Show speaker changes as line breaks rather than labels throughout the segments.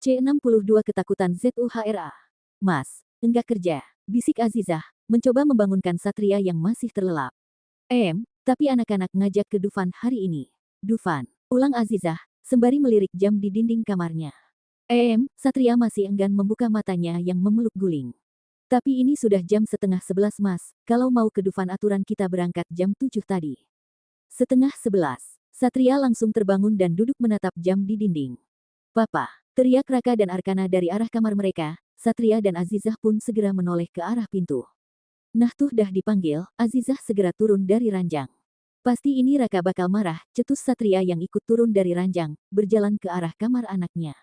C62 Ketakutan ZUHRA. Mas, enggak kerja, bisik Azizah, mencoba membangunkan Satria yang masih terlelap. Tapi anak-anak ngajak ke Dufan hari ini. Dufan, ulang Azizah, sembari melirik jam di dinding kamarnya. Satria masih enggan membuka matanya yang memeluk guling. Tapi ini sudah jam setengah 11 mas, kalau mau ke Dufan aturan kita berangkat jam 7 tadi. Setengah 11, Satria langsung terbangun dan duduk menatap jam di dinding. Papa, teriak Raka dan Arkana dari arah kamar mereka. Satria dan Azizah pun segera menoleh ke arah pintu. Nah tuh dah dipanggil, Azizah segera turun dari ranjang. Pasti ini Raka bakal marah, cetus Satria yang ikut turun dari ranjang, berjalan ke arah kamar anaknya.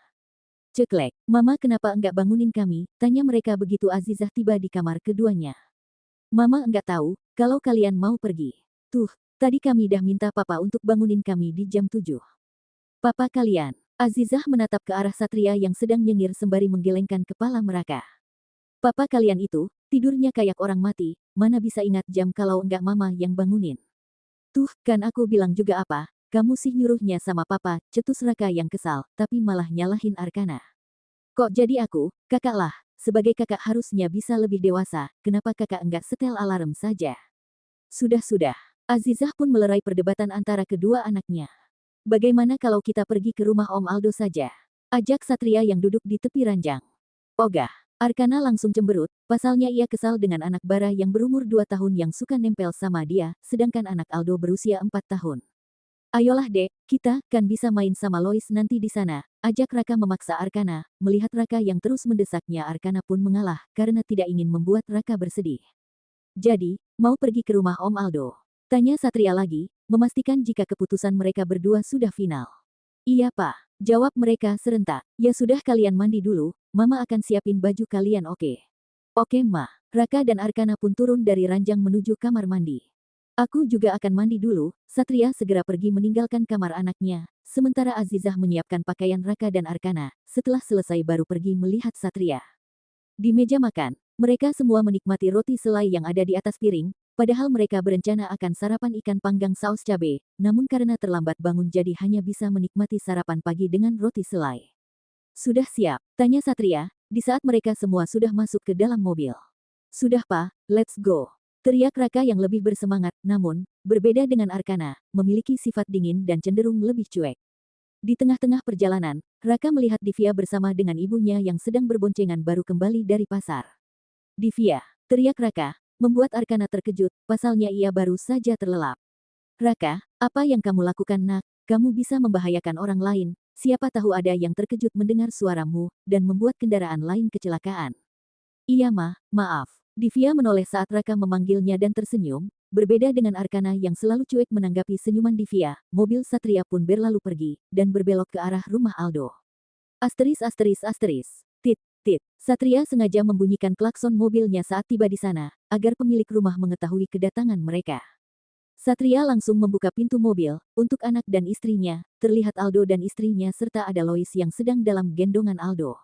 Ceklek, Mama kenapa enggak bangunin kami, tanya mereka begitu Azizah tiba di kamar keduanya. Mama enggak tahu, kalau kalian mau pergi. Tuh, tadi kami dah minta Papa untuk bangunin kami di jam 7. Papa kalian. Azizah menatap ke arah Satria yang sedang nyengir sembari menggelengkan kepala mereka. Papa kalian itu, tidurnya kayak orang mati, mana bisa ingat jam kalau enggak Mama yang bangunin. Tuh, kan aku bilang juga apa, kamu sih nyuruhnya sama Papa, cetus Raka yang kesal, tapi malah nyalahin Arkana. Kok jadi aku, kakak lah, sebagai kakak harusnya bisa lebih dewasa, kenapa kakak enggak setel alarm saja? Sudah. Azizah pun melerai perdebatan antara kedua anaknya. Bagaimana kalau kita pergi ke rumah Om Aldo saja? Ajak Satria yang duduk di tepi ranjang. Ogah, Arkana langsung cemberut, pasalnya ia kesal dengan anak bara yang berumur 2 tahun yang suka nempel sama dia, sedangkan anak Aldo berusia 4 tahun. Ayolah dek, kita kan bisa main sama Lois nanti di sana, ajak Raka memaksa Arkana, melihat Raka yang terus mendesaknya Arkana pun mengalah, karena tidak ingin membuat Raka bersedih. Jadi, mau pergi ke rumah Om Aldo? Tanya Satria lagi, memastikan jika keputusan mereka berdua sudah final. Iya pak, jawab mereka serentak. Ya sudah kalian mandi dulu, Mama akan siapin baju kalian oke? Oke ma. Raka dan Arkana pun turun dari ranjang menuju kamar mandi. Aku juga akan mandi dulu, Satria segera pergi meninggalkan kamar anaknya, sementara Azizah menyiapkan pakaian Raka dan Arkana, setelah selesai baru pergi melihat Satria. Di meja makan, mereka semua menikmati roti selai yang ada di atas piring, padahal mereka berencana akan sarapan ikan panggang saus cabai, namun karena terlambat bangun jadi hanya bisa menikmati sarapan pagi dengan roti selai. Sudah siap? Tanya Satria, di saat mereka semua sudah masuk ke dalam mobil. Sudah pak, let's go. Teriak Raka yang lebih bersemangat, namun, berbeda dengan Arkana, memiliki sifat dingin dan cenderung lebih cuek. Di tengah-tengah perjalanan, Raka melihat Divya bersama dengan ibunya yang sedang berboncengan baru kembali dari pasar. Divya, teriak Raka, membuat Arkana terkejut, pasalnya ia baru saja terlelap. Raka, apa yang kamu lakukan nak? Kamu bisa membahayakan orang lain, siapa tahu ada yang terkejut mendengar suaramu, dan membuat kendaraan lain kecelakaan. Iya maaf. Divya menoleh saat Raka memanggilnya dan tersenyum, berbeda dengan Arkana yang selalu cuek menanggapi senyuman Divya, mobil Satria pun berlalu pergi, dan berbelok ke arah rumah Aldo. Asteris. Tit. Satria sengaja membunyikan klakson mobilnya saat tiba di sana, agar pemilik rumah mengetahui kedatangan mereka. Satria langsung membuka pintu mobil, untuk anak dan istrinya, terlihat Aldo dan istrinya serta ada Lois yang sedang dalam gendongan Aldo.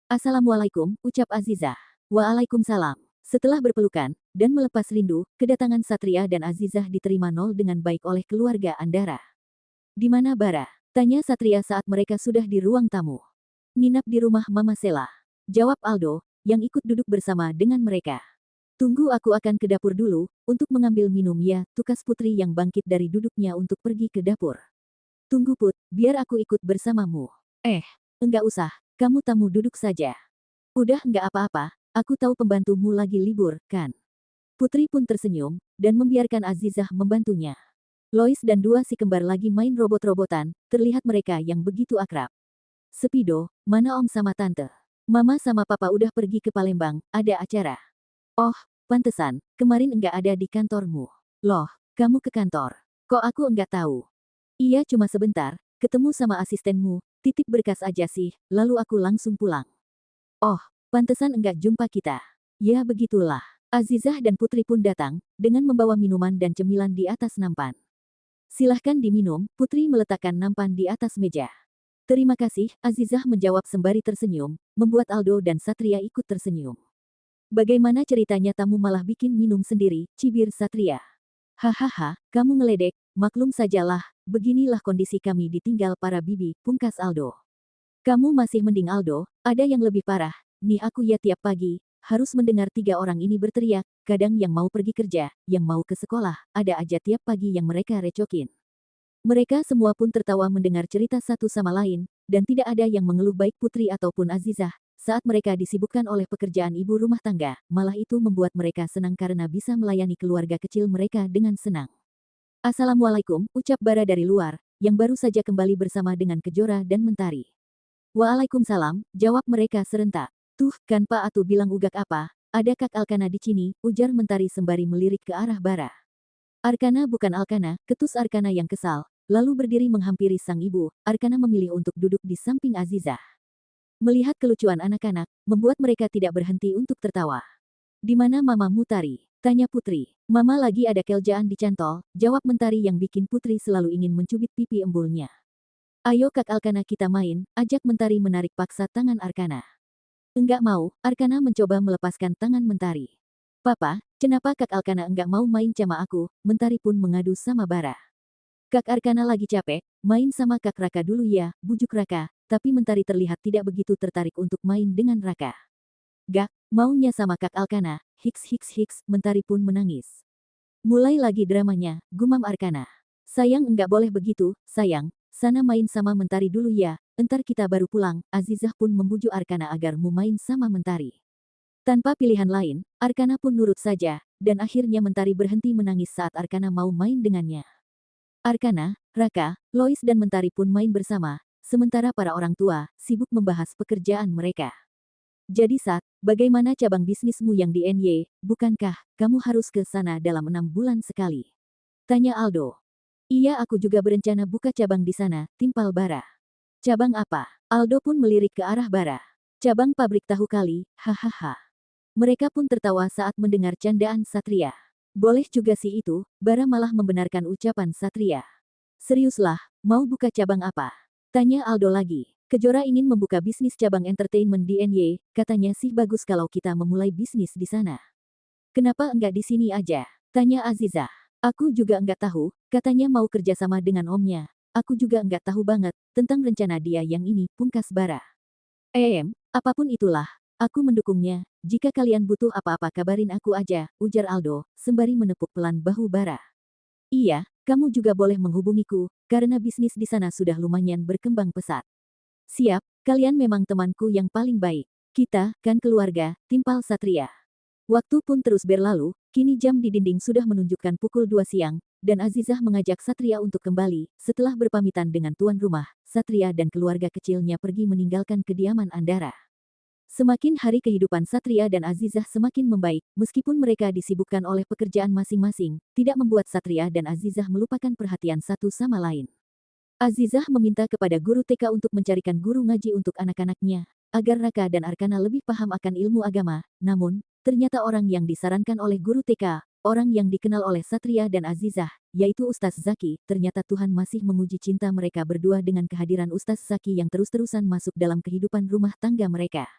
Assalamualaikum, ucap Azizah. Waalaikumsalam. Setelah berpelukan, dan melepas rindu, kedatangan Satria dan Azizah diterima nol dengan baik oleh keluarga Andara. Di mana Bara? Tanya Satria saat mereka sudah di ruang tamu. Nginap di rumah Mama Sela. Jawab Aldo, yang ikut duduk bersama dengan mereka. Tunggu aku akan ke dapur dulu, untuk mengambil minum ya, tukas Putri yang bangkit dari duduknya untuk pergi ke dapur. Tunggu Put, biar aku ikut bersamamu. Enggak usah, kamu tamu duduk saja. Udah enggak apa-apa, aku tahu pembantumu lagi libur, kan? Putri pun tersenyum, dan membiarkan Azizah membantunya. Lois dan dua si kembar lagi main robot-robotan, terlihat mereka yang begitu akrab. Sepido, mana Om sama Tante? Mama sama Papa udah pergi ke Palembang, ada acara. Oh, pantesan, kemarin enggak ada di kantormu. Loh, kamu ke kantor? Kok aku enggak tahu? Iya cuma sebentar, ketemu sama asistenmu, titip berkas aja sih, lalu aku langsung pulang. Oh, pantesan enggak jumpa kita. Ya begitulah. Azizah dan Putri pun datang, dengan membawa minuman dan cemilan di atas nampan. Silahkan diminum, Putri meletakkan nampan di atas meja. Terima kasih, Azizah menjawab sembari tersenyum, membuat Aldo dan Satria ikut tersenyum. Bagaimana ceritanya tamu malah bikin minum sendiri, cibir Satria. Hahaha, kamu ngeledek, maklum sajalah, beginilah kondisi kami ditinggal para bibi, pungkas Aldo. Kamu masih mending Aldo, ada yang lebih parah. Nih aku ya tiap pagi, harus mendengar 3 orang ini berteriak, kadang yang mau pergi kerja, yang mau ke sekolah, ada aja tiap pagi yang mereka recokin. Mereka semua pun tertawa mendengar cerita satu sama lain, dan tidak ada yang mengeluh baik Putri ataupun Azizah, saat mereka disibukkan oleh pekerjaan ibu rumah tangga, malah itu membuat mereka senang karena bisa melayani keluarga kecil mereka dengan senang. Assalamualaikum, ucap Bara dari luar, yang baru saja kembali bersama dengan Kejora dan Mentari. Waalaikumsalam, jawab mereka serentak. Tuh, kan Pak Atu bilang ugak apa, ada Kak Alkana di sini, ujar Mentari sembari melirik ke arah Bara. Arkana bukan Alkana, ketus Arkana yang kesal, lalu berdiri menghampiri sang ibu, Arkana memilih untuk duduk di samping Azizah. Melihat kelucuan anak-anak, membuat mereka tidak berhenti untuk tertawa. Di mana Mama Mutari? Tanya Putri. Mama lagi ada kerjaan di cantol, jawab Mentari yang bikin Putri selalu ingin mencubit pipi embulnya. Ayo Kak Alkana kita main, ajak Mentari menarik paksa tangan Arkana. Enggak mau, Arkana mencoba melepaskan tangan Mentari. Papa, kenapa Kak Alkana enggak mau main sama aku? Mentari pun mengadu sama Bara. Kak Arkana lagi capek, main sama Kak Raka dulu ya, bujuk Raka, tapi Mentari terlihat tidak begitu tertarik untuk main dengan Raka. Gak, maunya sama Kak Alkana, hiks hiks hiks, Mentari pun menangis. Mulai lagi dramanya, gumam Arkana. Sayang enggak boleh begitu, sayang, sana main sama Mentari dulu ya, entar kita baru pulang, Azizah pun membujuk Arkana agar mau main sama Mentari. Tanpa pilihan lain, Arkana pun nurut saja, dan akhirnya Mentari berhenti menangis saat Arkana mau main dengannya. Arkana, Raka, Lois dan Mentari pun main bersama, sementara para orang tua sibuk membahas pekerjaan mereka. Jadi Sat, bagaimana cabang bisnismu yang di NY, bukankah kamu harus ke sana dalam 6 bulan sekali? Tanya Aldo. Iya aku juga berencana buka cabang di sana, timpal Bara. Cabang apa? Aldo pun melirik ke arah Bara. Cabang pabrik tahu kali, hahaha. Mereka pun tertawa saat mendengar candaan Satria. Boleh juga sih itu, Bara malah membenarkan ucapan Satria. Seriuslah, mau buka cabang apa? Tanya Aldo lagi. Kejora ingin membuka bisnis cabang entertainment di NY, katanya sih bagus kalau kita memulai bisnis di sana. Kenapa enggak di sini aja? Tanya Azizah. Aku juga enggak tahu, katanya mau kerjasama dengan omnya. Aku juga enggak tahu banget tentang rencana dia yang ini, pungkas Bara. Apapun itulah, aku mendukungnya. Jika kalian butuh apa-apa kabarin aku aja, ujar Aldo, sembari menepuk pelan bahu Bara. Iya, kamu juga boleh menghubungiku, karena bisnis di sana sudah lumayan berkembang pesat. Siap, kalian memang temanku yang paling baik. Kita, kan keluarga, timpal Satria. Waktu pun terus berlalu, kini jam di dinding sudah menunjukkan pukul 2 siang, dan Azizah mengajak Satria untuk kembali. Setelah berpamitan dengan tuan rumah, Satria dan keluarga kecilnya pergi meninggalkan kediaman Andara. Semakin hari kehidupan Satria dan Azizah semakin membaik, meskipun mereka disibukkan oleh pekerjaan masing-masing, tidak membuat Satria dan Azizah melupakan perhatian satu sama lain. Azizah meminta kepada guru TK untuk mencarikan guru ngaji untuk anak-anaknya, agar Raka dan Arkana lebih paham akan ilmu agama. Namun, ternyata orang yang disarankan oleh guru TK, orang yang dikenal oleh Satria dan Azizah, yaitu Ustaz Zaki, ternyata Tuhan masih menguji cinta mereka berdua dengan kehadiran Ustaz Zaki yang terus-terusan masuk dalam kehidupan rumah tangga mereka.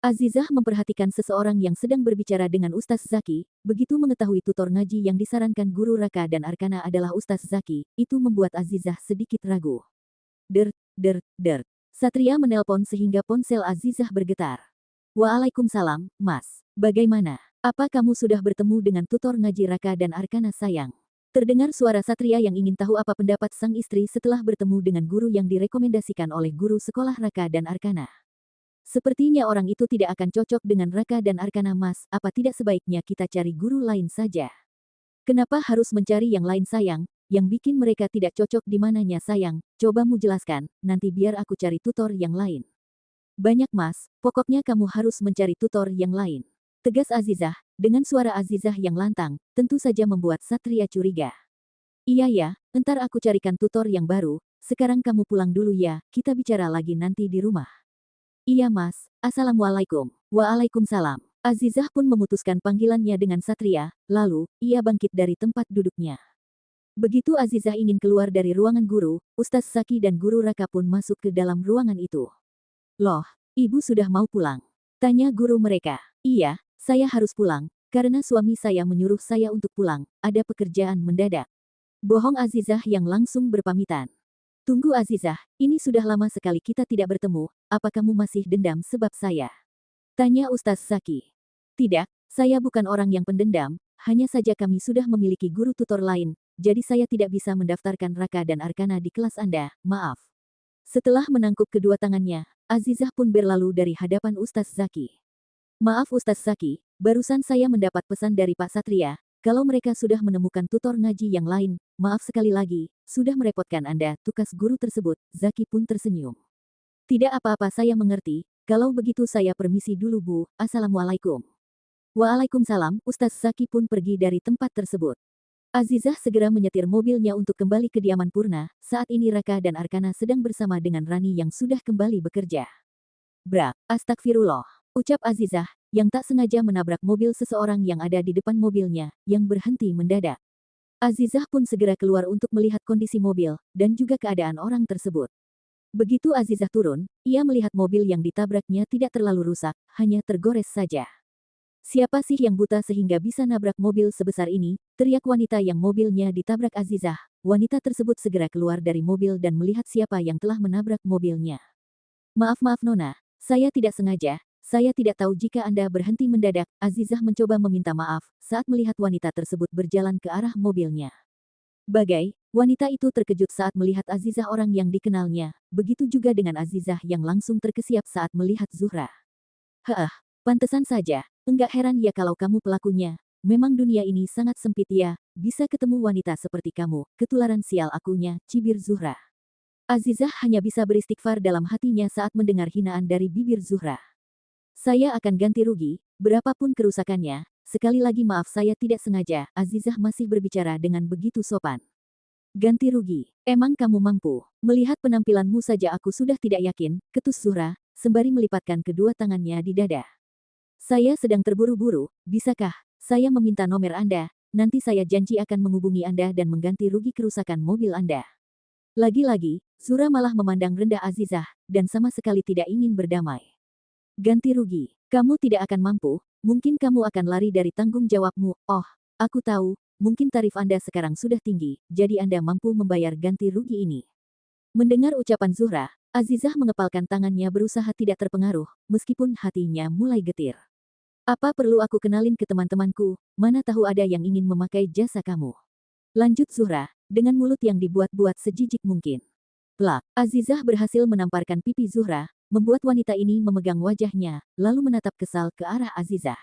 Azizah memperhatikan seseorang yang sedang berbicara dengan Ustaz Zaki, begitu mengetahui tutor ngaji yang disarankan guru Raka dan Arkana adalah Ustaz Zaki, itu membuat Azizah sedikit ragu. Der. Satria menelpon sehingga ponsel Azizah bergetar. Waalaikumsalam, Mas. Bagaimana? Apa kamu sudah bertemu dengan tutor ngaji Raka dan Arkana sayang? Terdengar suara Satria yang ingin tahu apa pendapat sang istri setelah bertemu dengan guru yang direkomendasikan oleh guru sekolah Raka dan Arkana. Sepertinya orang itu tidak akan cocok dengan Raka dan Arkana Mas, apa tidak sebaiknya kita cari guru lain saja? Kenapa harus mencari yang lain sayang, yang bikin mereka tidak cocok di mananya sayang, coba mu jelaskan, nanti biar aku cari tutor yang lain. Banyak Mas, pokoknya kamu harus mencari tutor yang lain. Tegas Azizah, dengan suara Azizah yang lantang, tentu saja membuat Satria curiga. Iya ya, entar aku carikan tutor yang baru, sekarang kamu pulang dulu ya, kita bicara lagi nanti di rumah. Iya Mas, Assalamualaikum. Waalaikumsalam. Azizah pun memutuskan panggilannya dengan Satria, lalu, ia bangkit dari tempat duduknya. Begitu Azizah ingin keluar dari ruangan guru, Ustaz Zaki dan guru Raka pun masuk ke dalam ruangan itu. Loh, ibu sudah mau pulang? Tanya guru mereka. Iya, saya harus pulang, karena suami saya menyuruh saya untuk pulang, ada pekerjaan mendadak. Bohong Azizah yang langsung berpamitan. Tunggu Azizah, ini sudah lama sekali kita tidak bertemu, apa kamu masih dendam sebab saya? Tanya Ustaz Zaki. Tidak, saya bukan orang yang pendendam, hanya saja kami sudah memiliki guru tutor lain, jadi saya tidak bisa mendaftarkan Raka dan Arkana di kelas Anda, maaf. Setelah menangkup kedua tangannya, Azizah pun berlalu dari hadapan Ustaz Zaki. Maaf Ustaz Zaki, barusan saya mendapat pesan dari Pak Satria, kalau mereka sudah menemukan tutor ngaji yang lain, maaf sekali lagi, sudah merepotkan Anda, tukas guru tersebut, Zaki pun tersenyum. Tidak apa-apa saya mengerti, kalau begitu saya permisi dulu Bu, Assalamualaikum. Waalaikumsalam, Ustaz Zaki pun pergi dari tempat tersebut. Azizah segera menyetir mobilnya untuk kembali ke kediaman Purna, saat ini Raka dan Arkana sedang bersama dengan Rani yang sudah kembali bekerja. Brak, astagfirullah, ucap Azizah, yang tak sengaja menabrak mobil seseorang yang ada di depan mobilnya, yang berhenti mendadak. Azizah pun segera keluar untuk melihat kondisi mobil, dan juga keadaan orang tersebut. Begitu Azizah turun, ia melihat mobil yang ditabraknya tidak terlalu rusak, hanya tergores saja. Siapa sih yang buta sehingga bisa nabrak mobil sebesar ini? Teriak wanita yang mobilnya ditabrak Azizah. Wanita tersebut segera keluar dari mobil dan melihat siapa yang telah menabrak mobilnya. Maaf Nona, saya tidak sengaja, saya tidak tahu jika Anda berhenti mendadak. Azizah mencoba meminta maaf saat melihat wanita tersebut berjalan ke arah mobilnya. Bagai, wanita itu terkejut saat melihat Azizah orang yang dikenalnya, begitu juga dengan Azizah yang langsung terkesiap saat melihat Zuhra. Pantesan saja, enggak heran ya kalau kamu pelakunya. Memang dunia ini sangat sempit ya, bisa ketemu wanita seperti kamu, ketularan sial akunya, cibir Zuhra. Azizah hanya bisa beristighfar dalam hatinya saat mendengar hinaan dari bibir Zuhra. Saya akan ganti rugi, berapapun kerusakannya, sekali lagi maaf saya tidak sengaja, Azizah masih berbicara dengan begitu sopan. Ganti rugi, emang kamu mampu? Melihat penampilanmu saja aku sudah tidak yakin, ketus Zuhra, sembari melipatkan kedua tangannya di dada. Saya sedang terburu-buru, bisakah saya meminta nomor Anda, nanti saya janji akan menghubungi Anda dan mengganti rugi kerusakan mobil Anda. Lagi-lagi, Zuhra malah memandang rendah Azizah, dan sama sekali tidak ingin berdamai. Ganti rugi, kamu tidak akan mampu, mungkin kamu akan lari dari tanggung jawabmu, oh, aku tahu, mungkin tarif Anda sekarang sudah tinggi, jadi Anda mampu membayar ganti rugi ini. Mendengar ucapan Zuhra, Azizah mengepalkan tangannya berusaha tidak terpengaruh, meskipun hatinya mulai getir. Apa perlu aku kenalin ke teman-temanku, mana tahu ada yang ingin memakai jasa kamu. Lanjut Zuhra, dengan mulut yang dibuat-buat sejijik mungkin. Plak, Azizah berhasil menamparkan pipi Zuhra, membuat wanita ini memegang wajahnya, lalu menatap kesal ke arah Azizah.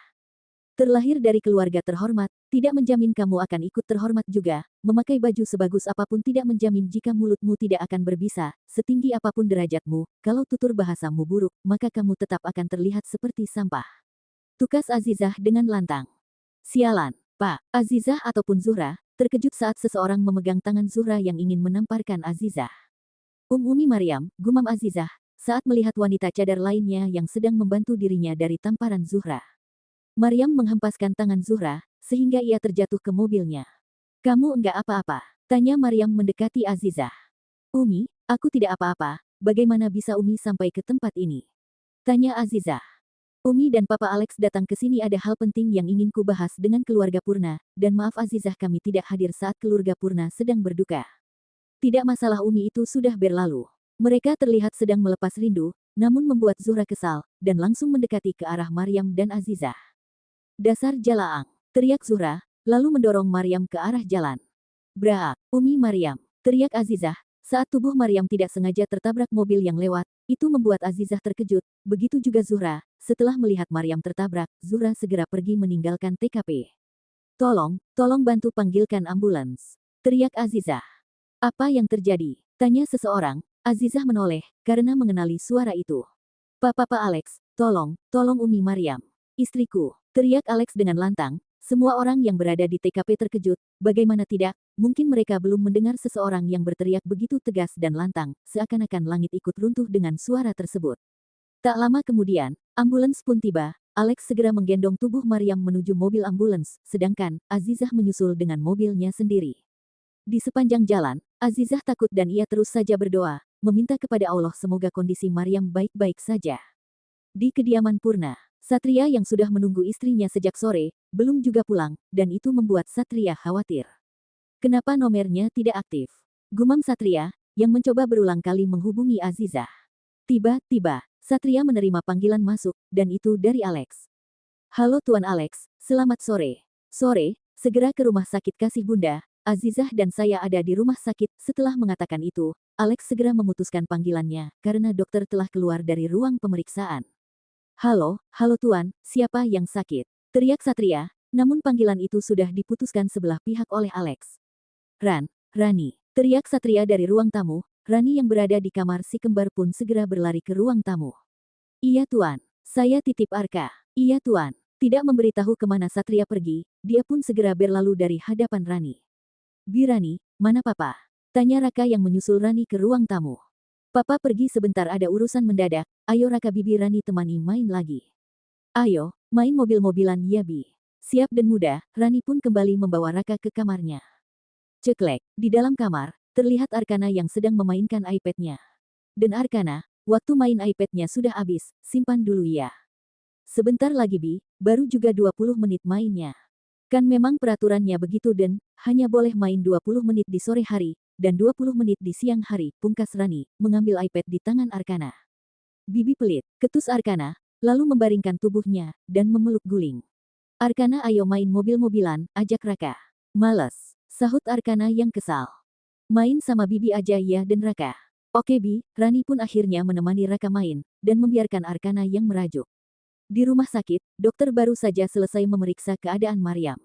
Terlahir dari keluarga terhormat, tidak menjamin kamu akan ikut terhormat juga, memakai baju sebagus apapun tidak menjamin jika mulutmu tidak akan berbisa, setinggi apapun derajatmu, kalau tutur bahasamu buruk, maka kamu tetap akan terlihat seperti sampah. Tukas Azizah dengan lantang. Sialan, Pak, Azizah ataupun Zuhra, terkejut saat seseorang memegang tangan Zuhra yang ingin menamparkan Azizah. Umi Maryam, gumam Azizah, saat melihat wanita cadar lainnya yang sedang membantu dirinya dari tamparan Zuhra. Maryam menghempaskan tangan Zuhra, sehingga ia terjatuh ke mobilnya. Kamu enggak apa-apa, tanya Maryam mendekati Azizah. Umi, aku tidak apa-apa, bagaimana bisa Umi sampai ke tempat ini? Tanya Azizah. Umi dan Papa Alex datang ke sini ada hal penting yang ingin ku bahas dengan keluarga Purna, dan maaf Azizah kami tidak hadir saat keluarga Purna sedang berduka. Tidak masalah Umi itu sudah berlalu. Mereka terlihat sedang melepas rindu, namun membuat Zuhra kesal, dan langsung mendekati ke arah Maryam dan Azizah. Dasar jalaang, teriak Zuhra, lalu mendorong Maryam ke arah jalan. Brak, Umi Maryam, teriak Azizah, saat tubuh Maryam tidak sengaja tertabrak mobil yang lewat, itu membuat Azizah terkejut, begitu juga Zuhra. Setelah melihat Maryam tertabrak, Zuhra segera pergi meninggalkan TKP. Tolong bantu panggilkan ambulans, teriak Azizah. Apa yang terjadi? Tanya seseorang. Azizah menoleh, karena mengenali suara itu. Papa Alex, tolong Umi Maryam. Istriku, teriak Alex dengan lantang. Semua orang yang berada di TKP terkejut, bagaimana tidak, mungkin mereka belum mendengar seseorang yang berteriak begitu tegas dan lantang, seakan-akan langit ikut runtuh dengan suara tersebut. Tak lama kemudian, ambulans pun tiba. Alex segera menggendong tubuh Maryam menuju mobil ambulans, sedangkan Azizah menyusul dengan mobilnya sendiri. Di sepanjang jalan, Azizah takut dan ia terus saja berdoa, meminta kepada Allah semoga kondisi Maryam baik-baik saja. Di kediaman Purna, Satria yang sudah menunggu istrinya sejak sore, belum juga pulang, dan itu membuat Satria khawatir. Kenapa nomornya tidak aktif? Gumam Satria, yang mencoba berulang kali menghubungi Azizah. Tiba-tiba, Satria menerima panggilan masuk, dan itu dari Alex. Halo Tuan Alex, selamat sore. Sore, segera ke rumah sakit kasih bunda, Azizah dan saya ada di rumah sakit. Setelah mengatakan itu, Alex segera memutuskan panggilannya, karena dokter telah keluar dari ruang pemeriksaan. Halo Tuan, siapa yang sakit? Teriak Satria, namun panggilan itu sudah diputuskan sebelah pihak oleh Alex. Rani, teriak Satria dari ruang tamu. Rani yang berada di kamar si kembar pun segera berlari ke ruang tamu. Iya Tuan, saya titip Arka. Iya Tuan, tidak memberitahu kemana Satria pergi, dia pun segera berlalu dari hadapan Rani. Bi Rani, mana Papa? Tanya Raka yang menyusul Rani ke ruang tamu. Papa pergi sebentar ada urusan mendadak, ayo Raka Bibi Rani temani main lagi. Ayo, main mobil-mobilan ya Bi. Siap dan mudah, Rani pun kembali membawa Raka ke kamarnya. Ceklek, di dalam kamar, terlihat Arkana yang sedang memainkan iPad-nya. Dan Arkana, waktu main iPad-nya sudah habis, simpan dulu ya. Sebentar lagi Bi, baru juga 20 menit mainnya. Kan memang peraturannya begitu dan, hanya boleh main 20 menit di sore hari, dan 20 menit di siang hari, pungkas Rani, mengambil iPad di tangan Arkana. Bibi pelit, ketus Arkana, lalu membaringkan tubuhnya, dan memeluk guling. Arkana ayo main mobil-mobilan, ajak Raka. Males, sahut Arkana yang kesal. Main sama Bibi aja ya dan Raka. Oke Bi, Rani pun akhirnya menemani Raka main, dan membiarkan Arkana yang merajuk. Di rumah sakit, dokter baru saja selesai memeriksa keadaan Maryam.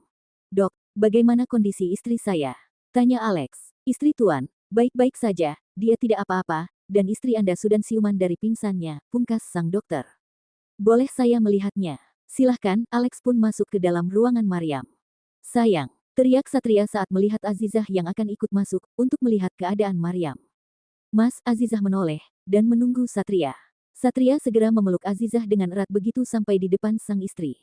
Dok, bagaimana kondisi istri saya? Tanya Alex. Istri Tuan, baik-baik saja, dia tidak apa-apa, dan istri Anda sudah siuman dari pingsannya, pungkas sang dokter. Boleh saya melihatnya? Silahkan, Alex pun masuk ke dalam ruangan Maryam. Sayang, teriak Satria saat melihat Azizah yang akan ikut masuk, untuk melihat keadaan Maryam. Mas, Azizah menoleh, dan menunggu Satria. Satria segera memeluk Azizah dengan erat begitu sampai di depan sang istri.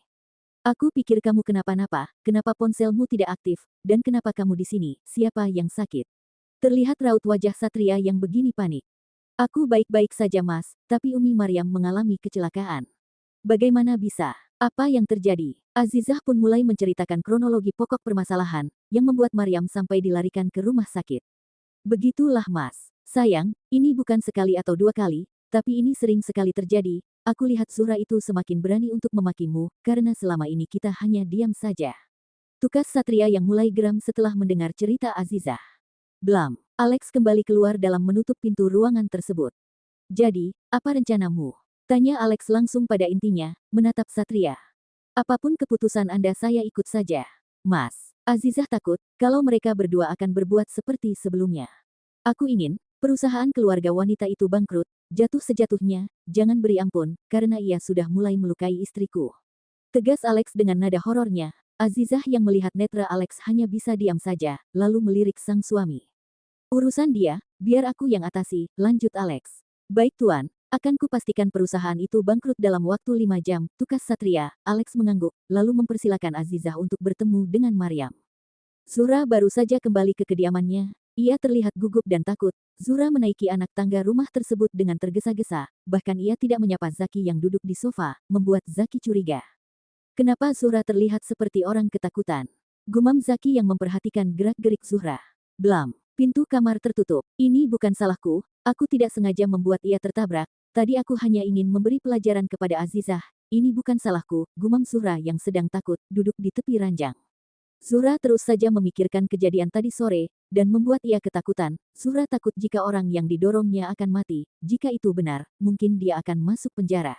Aku pikir kamu kenapa-napa, kenapa ponselmu tidak aktif, dan kenapa kamu di sini, siapa yang sakit? Terlihat raut wajah Satria yang begini panik. Aku baik-baik saja mas, tapi Umi Maryam mengalami kecelakaan. Bagaimana bisa? Apa yang terjadi? Azizah pun mulai menceritakan kronologi pokok permasalahan, yang membuat Maryam sampai dilarikan ke rumah sakit. Begitulah mas. Sayang, ini bukan sekali atau dua kali, tapi ini sering sekali terjadi. Aku lihat Zuhra itu semakin berani untuk memakimu, karena selama ini kita hanya diam saja. Tukas Satria yang mulai geram setelah mendengar cerita Azizah. Blam, Alex kembali keluar dalam menutup pintu ruangan tersebut. Jadi, apa rencanamu? Tanya Alex langsung pada intinya, menatap Satria. Apapun keputusan Anda saya ikut saja. Mas, Azizah takut, kalau mereka berdua akan berbuat seperti sebelumnya. Aku ingin, perusahaan keluarga wanita itu bangkrut, jatuh sejatuhnya, jangan beri ampun, karena ia sudah mulai melukai istriku. Tegas Alex dengan nada horornya. Azizah yang melihat netra Alex hanya bisa diam saja, lalu melirik sang suami. Urusan dia, biar aku yang atasi, lanjut Alex. Baik Tuan, akan kupastikan perusahaan itu bangkrut dalam waktu 5 jam, tukas Satria. Alex mengangguk, lalu mempersilakan Azizah untuk bertemu dengan Maryam. Zuhra baru saja kembali ke kediamannya. Ia terlihat gugup dan takut. Zuhra menaiki anak tangga rumah tersebut dengan tergesa-gesa, bahkan ia tidak menyapa Zaki yang duduk di sofa, membuat Zaki curiga. Kenapa Zuhra terlihat seperti orang ketakutan? Gumam Zaki yang memperhatikan gerak-gerik Zuhra. Blam, pintu kamar tertutup. Ini bukan salahku, aku tidak sengaja membuat ia tertabrak. Tadi aku hanya ingin memberi pelajaran kepada Azizah. Ini bukan salahku, gumam Zuhra yang sedang takut, duduk di tepi ranjang. Zuhra terus saja memikirkan kejadian tadi sore, dan membuat ia ketakutan. Zuhra takut jika orang yang didorongnya akan mati. Jika itu benar, mungkin dia akan masuk penjara.